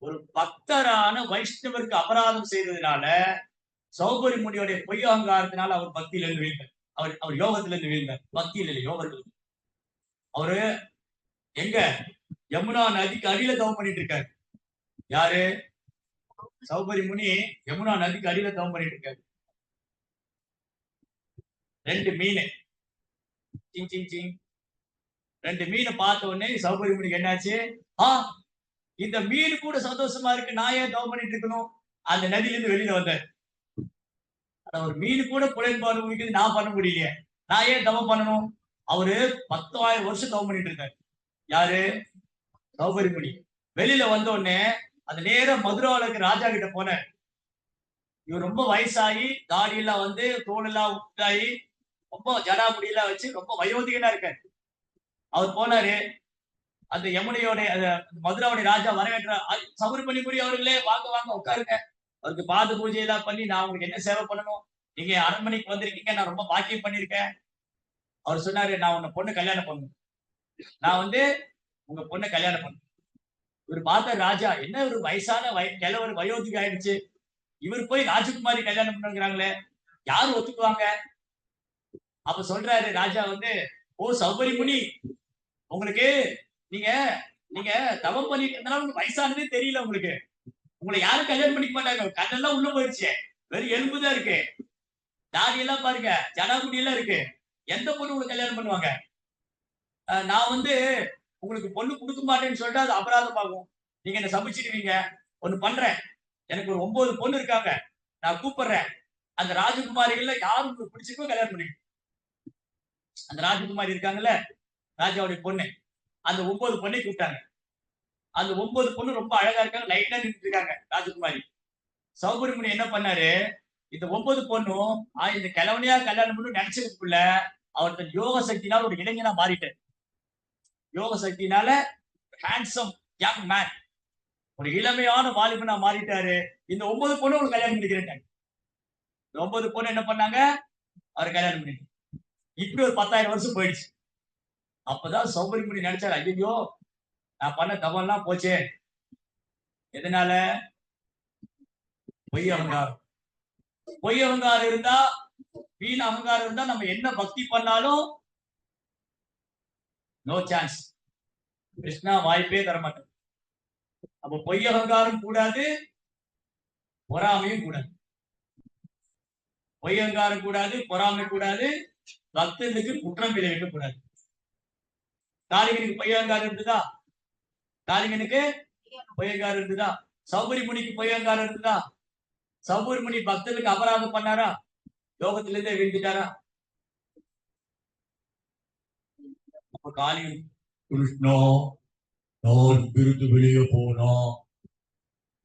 ஒரு பக்தரான வைஷ்ணவருக்கு அபராதம் செய்ததுனால சௌபரி முனியோடைய பொய் அகங்காரத்தினால அவர் பக்தியில இருந்து வீழ்ந்தார், அவர் யோகத்துல இருந்து வீழ்ந்தார். பக்தியில் இல்லை, யோகத்தில். அவரு எங்க, யமுனா நதிக்கு அடியில தவம் பண்ணிட்டு இருக்காரு. யாரு, சௌபரி முனி யமுனா நதிக்கு அடியில தவம் பண்ணிட்டு இருக்காரு. ரெண்டு மீன் சிங் சிங் சிங், ரெண்டு மீனை பார்த்த உடனே சௌபரி முனிக்கு என்னாச்சு, இந்த மீன் கூட சந்தோஷமா இருக்கு, நான் ஏன் தவம் பண்ணிட்டு இருக்கணும், அந்த நதியில இருந்து வெளியில வந்தார். ஒரு மீன் கூட புலன்பாடு முடிக்கிறது நான் பண்ண முடியலையே, நான் ஏன் தவம் பண்ணணும். அவரு 10,000 வருஷம் தவம் பண்ணிட்டு இருக்காரு. யாரு, சௌபரி முனி. வெளியில வந்த உடனே அந்த நேரம் மதுராவுக்கு ராஜா கிட்ட போனார். இவர் ரொம்ப வயசாகி தாடி எல்லாம் வந்து தோல் எல்லாம் உண்டாகி ரொம்ப ஜடா முடியெல்லாம் வச்சு ரொம்ப வயோதிகனா இருக்காரு. அவர் போனாரு, அந்த யமுனையோட மதுராவுடைய ராஜா வரவேற்ற சபரிமணி அவர்களே வாங்க வாங்க உட்காருங்க. அவருக்கு பாத பூஜை எல்லாம் பண்ணி நான் உங்களுக்கு என்ன சேவை பண்ணணும்? நீங்க அரண்மனைக்கு வந்திருக்கீங்க, நான் ரொம்ப பாக்கியம் பண்ணியிருக்கேன். அவர் சொன்னாரு, நான் உன்னை பொண்ணு கல்யாணம் பண்ணணும். நான் வந்து உங்க பொண்ணை கல்யாணம் பண்ணணும். இவர் பார்த்த ராஜா, என்ன ஒரு வயசான கிழவர் வயோதிக ஆயிடுச்சு, இவர் போய் ராஜகுமாரி கல்யாணம் பண்ணுங்கிறாங்களே, யாரு ஒத்துக்குவாங்க? அப்ப சொல்றாரு ராஜா வந்து, ஓ சௌபரிமுனி, உங்களுக்கு நீங்க நீங்க தவம் பண்ணிட்டு இருந்தாலும் உங்களுக்கு வயசானதே தெரியல உங்களுக்கு. உங்களை யாரும் கல்யாணம் பண்ணிக்க மாட்டாங்க. கண்ணெல்லாம் உள்ள போயிருச்சு, வெறும் எலும்புதான் இருக்கு. தாடி எல்லாம் பாருங்க, ஜடாமுடி எல்லாம் இருக்கு. எந்த பொண்ணு உங்களுக்கு கல்யாணம் பண்ணுவாங்க? நான் வந்து உங்களுக்கு பொண்ணு கொடுக்க மாட்டேன்னு சொல்லிட்டு அது அபராதமாகும். நீங்க என்ன சமைச்சிடுவீங்க. ஒண்ணு பண்றேன், எனக்கு ஒரு 9 பொண்ணு இருக்காங்க, நான் கூப்பிடுறேன். அந்த ராஜகுமாரிகள்ல யாரும் உங்களுக்கு பிடிச்சிருக்கோ கல்யாணம் பண்ணிக்கணும். அந்த ராஜகுமாரி இருக்காங்கல்ல, ராஜாவுடைய பொண்ணு, அந்த 9 பொண்ணை கூப்பிட்டாங்க. அந்த 9 பொண்ணு ரொம்ப அழகா இருக்காங்க, லைட்டா நின்றுட்டு இருக்காங்க ராஜகுமாரி. சௌபரிமுனி என்ன பண்ணாரு, இந்த 9 பொண்ணும் இந்த கிழவனையா கல்யாணம் பண்ணி நினைச்சதுக்குள்ள அவர் தன் யோக சக்தினால ஒரு இளைஞனா மாறிட்டார். யோக சக்தினால ஹேண்ட்ஸம் யங் மேன், ஒரு இளமையான வாலிபனா மாறிட்டாரு. இந்த 9 பொண்ணு ஒரு கல்யாணம் பண்ணிக்கிறேன். 9 பொண்ணு என்ன பண்ணாங்க, அவர் கல்யாணம் பண்ணிட்டு இப்படி ஒரு 10,000 வருஷம் போயிடுச்சு. அப்பதான் சௌபரிமுனி நினைச்சாரு, ஐயோ நான் பண்ண தவம் எல்லாம் போச்சே. எதனால? பொய் அகங்காரம். பொய் அகங்காரம் இருந்தா, வீண் அகங்காரம் இருந்தா நம்ம என்ன பக்தி பண்ணாலும் நோ சான்ஸ். கிருஷ்ணா வாய்ப்பே தரமாட்டேன். அப்ப பொய் அகங்காரம் கூடாது, பொறாமையும் கூடாது. பொய் அகங்காரம் கூடாது, பொறாமை கூடாது, பக்தனுக்கு குற்றம் விளைவிக்க கூடாது. காளிங்கனுக்கு பொய் அகங்காரம் இருந்ததா? காளிங்கனுக்கு பொய் அகங்காரம் இருந்ததா? சௌபரிமுனிக்கு பொய் அகங்காரம் இருந்ததா? சௌபரிமுனி பக்தனுக்கு அபராதம் பண்ணாரா? யோகத்திலிருந்தே வீழ்ந்துட்டாரா? அப்ப காளிங்கன், கிருஷ்ணா நான் பிரித்து வெளியே போனா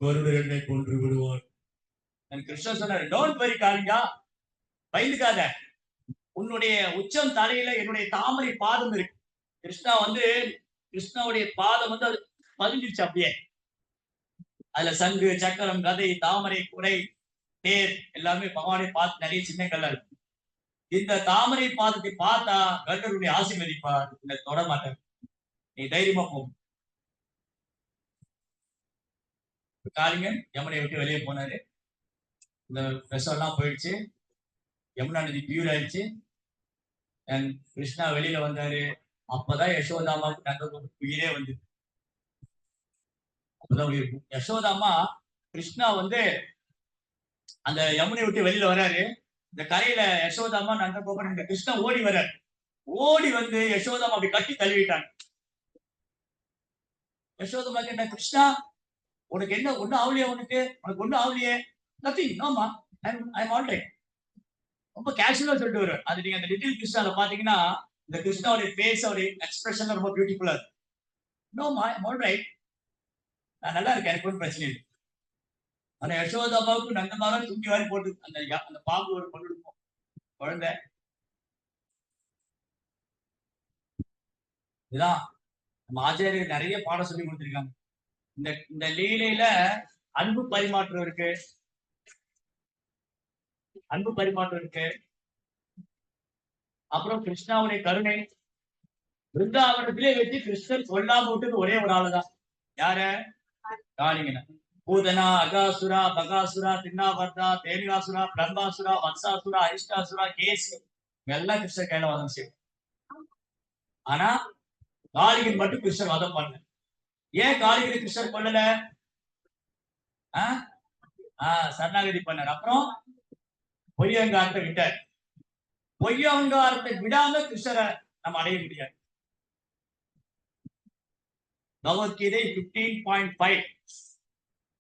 கருடர் என்னை கொன்று விடுவார். கிருஷ்ணன் சொன்னாரு, டோன்ட் வரி காளிங்கா, பயந்துக்காத. உன்னுடைய உச்சம் தலையில என்னுடைய தாமரை பாதம் இருக்கு. கிருஷ்ணா வந்து கிருஷ்ணாவுடைய பாதம் வந்து அது பதிஞ்சிருச்சு அப்படியே. அதுல சங்கு, சக்கரம், கதை, தாமரை, குடை, தேர் எல்லாமே பகவானை பார்த்து நிறைய சின்னங்கள்ல இருக்கு. இந்த தாமரை பாதத்தை பார்த்தா கருடருடைய ஆசீர்வதிப்பார், இந்த தொட மாட்டார், நீ தைரியமா போ. காளிங்கன் யமுனை விட்டு வெளியே போனாரு. இந்த விஷம் எல்லாம் போயிடுச்சு, யமுனா நதி பியூர் ஆயிடுச்சு. கிருஷ்ணா வெளியில வந்தாரு. அப்பதான் யசோதாமாவுக்கு தங்க உயிரே வந்து, அப்பதான் உயிர். யசோதாமா கிருஷ்ணா வந்து அந்த யமுனை விட்டு வெளியில வராரு. இந்த கரையில யசோதாமா நந்தகோபன் இந்த கிருஷ்ணா ஓடி வர்றாரு. ஓடி வந்து யசோதாமா அப்படி கட்டி தள்ளிவிட்டாங்க. யசோதாமா கேட்ட, கிருஷ்ணா உனக்கு என்ன, ஒண்ணும் ஆவலியே? உனக்கு ஒண்ணும் ஆவலியே? நத்திங், நோமா, ஐம் ஆல்ரைட். ரொம்ப கேஷுவலா சொல்லிட்டு வருவார். அது நீங்க அந்த லிட்டில் கிருஷ்ணால பாத்தீங்கன்னா இந்த கிருஷ்ணாவுடைய ஃபேஸ், அவருடைய எக்ஸ்பிரஷன் ரொம்ப பியூட்டிஃபுல்லா இருக்கு. நோமா, ஐம் ஆல்ரைட், நான் நல்லா இருக்கேன், எனக்கு ஒன்றும் பிரச்சனை இல்லை. ஆனா யசோதாபாவுக்கு நந்தமாரா தூக்கி வாரி போட்டு அந்த பாம்பு ஒரு கொண்டு குழந்தை. இதுதான் நம்ம ஆச்சாரியர் நிறைய பாடம் சொல்லி கொடுத்திருக்காங்க. இந்த இந்த லீலையில அன்பு பரிமாற்றம் இருக்கு, அன்பு பரிமாற்றம் இருக்கு. அப்புறம் கிருஷ்ணாவுடைய கருணை. பிருந்தாவனத்திலே வச்சு கிருஷ்ணன் கொல்லாம விட்டது ஒரே ஒரு ஆளுதான். யார? காளிங்கன. பூதனா, அகாசுரா, பகாசுரா, தின்னாவர்தா, தேவிகாசுரா, பிரம்மாசுரா, வத்சாசுரா, அரிஷ்டாசுரா, கேசி எல்லாம் கிருஷ்ணர் கையில வதம் செய்யும். ஆனா காளிங்கன் மட்டும் கிருஷ்ணர் வதம் பண்ணல. ஏன் காளிங்கன் கிருஷ்ணர் கொல்லல? சரணாகதி பண்ணார். அப்புறம் பொய்யங்காரத்தை விட்டார். பொய்யங்காரத்தை விடாம கிருஷ்ணரை நம்ம அடைய முடியாது. பகவத்கீதை 15.5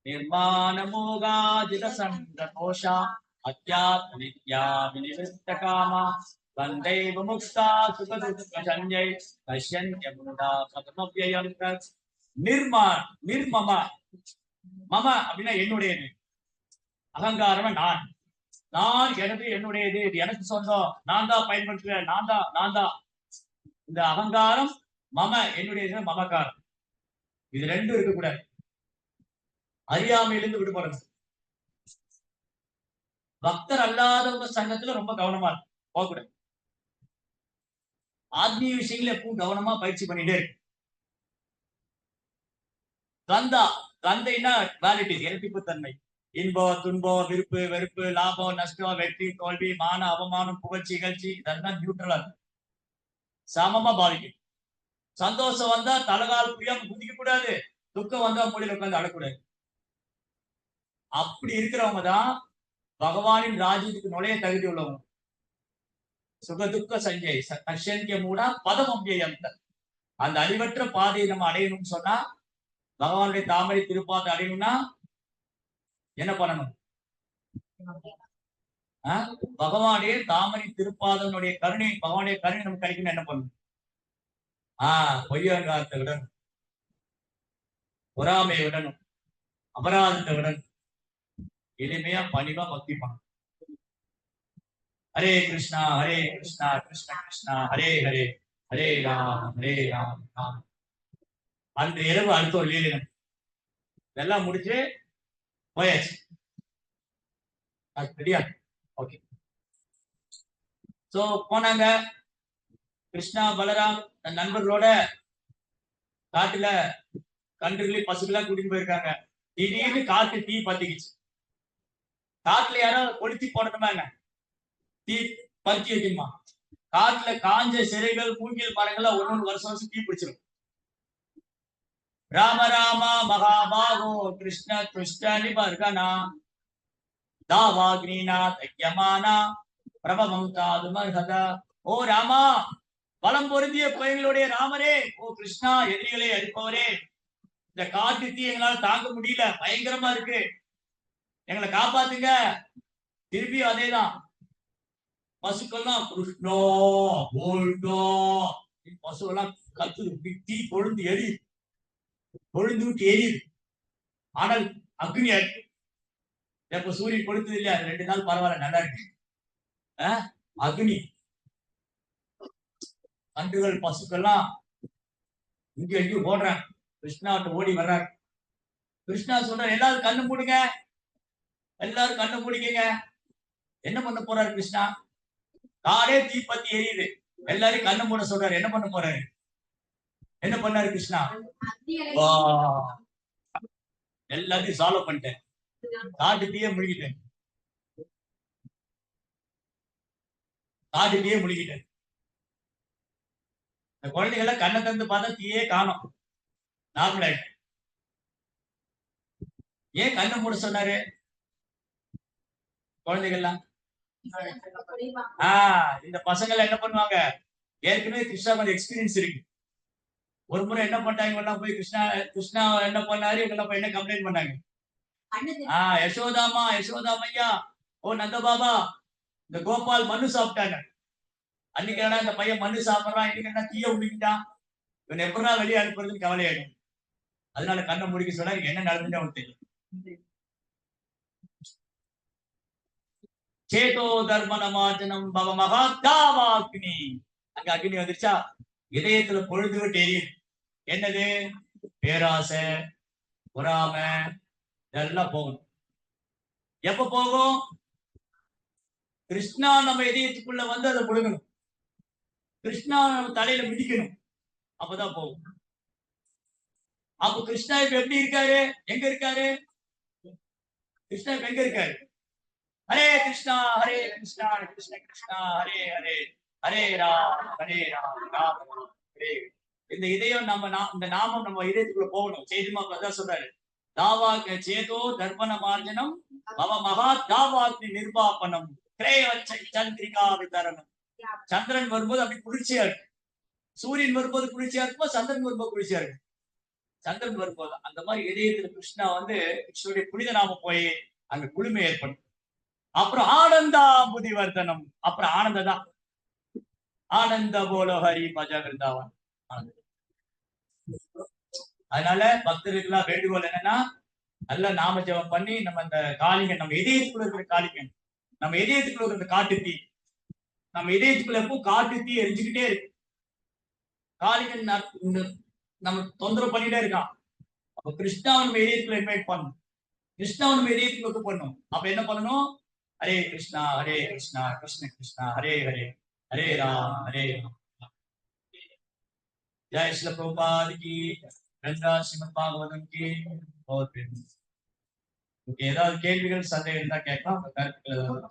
நிர்மாண மோகாஜித சந்தோஷா அத்யாத்மித்யா விநிவிருத்த காமா வந்தைவ முக்தா சுகதுக்க சஞ்சய் பஷ்யன்யமுதா பதமவ்யயம் தத். நிர்மம. மம அப்படின்னா என்னுடையது. அகங்காரம் நான் எனது, என்னுடையது, இது எனக்கு சொந்தம், நான் தான் பயன்படுத்துவேன், நான் தான். இந்த அகங்காரம் மம என்னுடைய மமகாரம், இது ரெண்டும் இருக்கக்கூடாது. அறியாமையிலிருந்து விடுபடணும். பக்தர் அல்லாதவங்க சங்கத்துல ரொம்ப கவனமா இருக்கும், போகக்கூடாது. ஆத்மீய விஷயங்களை எப்பவும் கவனமா பயிற்சி பண்ணிட்டே இருக்கு. துவந்தா, துவந்தைன்னா குவாலிட்டிஸ், இரட்டிப்பு தன்மை. இன்பம், துன்பம், விருப்பு, வெறுப்பு, லாபம், நஷ்டம், வெற்றி, தோல்வி, மான, அவமானம், புகழ்ச்சி, இகழ்ச்சி, இதெல்லாம் நியூட்ரலா இருக்கும். சமமா பாதிக்கும். சந்தோஷம் வந்தா தலகால் புரியாம குதிக்க கூடாது. துக்கம் வந்தா மூலையில உட்கார்ந்து அழக்கூடாது. அப்படி இருக்கிறவங்க தான் பகவானின் ராஜ்யத்துக்கு நுழைய தகுதி உள்ளவங்க. சுகதுக்க சஞ்சய் சஷ்யந்திய மூடா பதம் அவ்யயந்த. அந்த அழிவற்ற பாதையை நம்ம அடையணும்னு சொன்னா, பகவானுடைய தாமரை திருப்பாதை அடையணும்னா என்ன பண்ணணும்? பகவானுடைய தாமரை திருப்பாதனுடைய கருணை, பகவானுடைய கருணை நமக்கு கிடைக்கணும். என்ன பண்ணணும்? பொய்யங்காரத்தை விடணும், பொறாமையை விடணும், அபராதத்தை விடணும், எளிமையா பணிவா பக்தி பண்ணணும். ஹரே கிருஷ்ணா ஹரே கிருஷ்ணா கிருஷ்ண கிருஷ்ணா ஹரே ஹரே, ஹரே ராம் ராம். அன்று இரவு அடுத்த ஒரு லீலினம் இதெல்லாம் முடிச்சு போயாச்சு. சரியா? ஓகே. சோ போனாங்க கிருஷ்ணா பலராம் தன் நண்பர்களோட காட்டுல கன்றுகளை பசுக்கெல்லாம் கூட்டிட்டு போயிருக்காங்க. திடீர்னு காட்டு தீ பத்திக்கிச்சு. காட்டுல யாராவது கொளுத்தி போடணுமா என்ன? தீ பத்தி வைக்கணுமா? காட்டுல காஞ்ச சிறைகள், மூங்கில் மரங்கள்லாம் ஒன்னொரு வருஷம் வருஷம் தீ பிடிச்சிடும். ராம ராம மகாபாகோ கிருஷ்ண துஷ்ட நிபர்கனா தாவாக்னீனா தையமானா பிரபமம் தாதுமர்ஹத. ஓ ராமா, பலம் பொருந்திய எங்களுடைய ராமரே, ஓ கிருஷ்ணா, எதிரிகளை அடிப்பவரே, இந்த காட்டு தீ எங்களால தாங்க முடியல, பயங்கரமா இருக்கு, எங்களை காப்பாத்துங்க. திருப்பி அதேதான். பசுக்கள்லாம் கிருஷ்ணோ கோல்டோ பசுவெல்லாம் கத்து, தீ கொழுந்து எரியுது, கொழுந்து விட்டு எரியுது. ஆனால் அக்னி இருக்கு. இப்ப சூரியன் கொளுத்தது இல்லையா? 2 நாள் பரவாயில்ல, நல்லா இருக்கு. அக்னி, கன்றுகள் பசுக்கள்லாம் இங்க எங்கேயும் ஓடுறாங்க. கிருஷ்ணாட்ட ஓடி வர்றாங்க. கிருஷ்ணா சொல்றாரு, எல்லாரும் கண்ணு மூடுங்க, எல்லாரும் கண்ணு மூடிக்கங்க. என்ன பண்ண போறாரு கிருஷ்ணா? காடே தீப்பத்தி எரியுது, எல்லாரும் கண்ணு மூட சொல்றாரு. என்ன பண்ண போறாரு? என்ன பண்ணாரு கிருஷ்ணா? எல்லாத்தையும் சால்வ் பண்ணிட்டேன், காட்டுலயே முழுகிட்டேன், காட்டுலயே முழுகிட்டேன். இந்த குழந்தைகளை கண்ணை திறந்து பார்த்தா தீயே காணும், நார்மல் ஆயிட்டு. ஏன் கண்ணை மூட சொன்னாரு? குழந்தைகள்லாம் இந்த பசங்க என்ன பண்ணுவாங்க, ஏற்கனவே கிருஷ்ணா கொஞ்சம் எக்ஸ்பீரியன்ஸ் இருக்கு. ஒரு முறை என்ன பண்ணாங்க, போய் கிருஷ்ணா கிருஷ்ணா என்ன பண்ணாரு, இவங்க போய் என்ன கம்ப்ளைண்ட் பண்ணாங்க? யசோதாமா யசோதாமையா, ஓ நந்த பாபா, இந்த கோபால் மண்ணு சாப்பிட்டாங்க. அன்னைக்கு என்ன இந்த பையன் மண்ணு சாப்பிடுறான், இன்னைக்கு என்ன தீய உடிக்கிட்டான், இவன் எப்படிதான் வெளியே அனுப்புறதுன்னு கவலையாயிடும். அதனால கண்ணை முடிக்க சொன்னா என்ன நடந்துன்னு அவனுக்கு தெரியும். சேதோ தர்மனமாஜனம் பவ மகாத்தாவாக்னி. அங்க அக்னி வந்துருச்சா? இதயத்துல பொழுது விட்டு எரியுது. என்னது? பேராசை, பொறாமை, இதெல்லாம் போகணும். எப்ப போகும்? கிருஷ்ணா நம்ம இதயத்துக்குள்ள வந்து அதை முழுகணும், கிருஷ்ணா நம்ம தலையில மிதிக்கணும், அப்பதான் போகும். அப்ப கிருஷ்ணா இப்ப எப்படி இருக்காரு, எங்க இருக்காரு? கிருஷ்ணா இப்ப எங்க இருக்காரு? ஹரே கிருஷ்ணா கிருஷ்ண கிருஷ்ணா ஹரே ஹரே, ஹரே ராம் ராம் ஹரே. இந்த இதயம் நம்ம இந்த நாமம் நம்ம இதயத்துக்குள்ள போகணும். செய்திமா அதான் சொல்றாரு, தாவா சேதோ தர்ப்பண மார்ஜனம் பவ மகா தாவாக்னி நிர்வாபனம் சந்திரிகா விதரணம். சந்திரன் வரும்போது அப்படி குளிர்ச்சியா இருக்கு, சூரியன் வரும்போது குளிர்ச்சியா இருக்கும்போது சந்திரன் வரும்போது குளிர்ச்சியா இருக்கு. சந்திரன் வரும்போது அந்த மாதிரி இதயத்துல கிருஷ்ணா வந்து கிருஷ்ணனுடைய புனித நாம போய் அங்க குளுமை ஏற்படும். அப்புறம் ஆனந்தா புதிவர்த்தனம், அப்புறம் ஆனந்த தான். ஆனந்த போலோ ஹரி பஜ விருந்தாவன். அதனால பக்தர்களுக்கெல்லாம் வேண்டுகோள் என்னன்னா, நல்ல நாம ஜபம் பண்ணி நம்ம இந்த காளிங்க, நம்ம இதயத்துக்குள்ள இருக்கிற காளிங்க, நம்ம இதயத்துக்குள்ள இருக்கிற காட்டு தீ, நம்ம இதயத்துக்குள்ள எப்போ காட்டு தீ எரிஞ்சுக்கிட்டே இருக்கு. காளிங்கன் நம்ம தொந்தரவு பண்ணிட்டே இருக்கான். அப்ப கிருஷ்ணாவை நம்ம இதயத்துல இன்வைட் பண்ணணும். கிருஷ்ணாவை நம்ம இதயத்துக்கு கொண்டு போடணும். அப்ப என்ன பண்ணணும்? ஹரே கிருஷ்ணா கிருஷ்ண கிருஷ்ணா ஹரே ஹரே, ஹரே ராம் ஹரே ராம். ஜெய் ஸ்ரீல பிரபுபாத் கி, கங்கா ஸ்ரீமத் பாகவதம் கி. ஓகே, ஏதாவது கேள்விகள் சந்தேகம் இருந்தா கேட்கலாம். கருத்துக்கள் ஏதாவது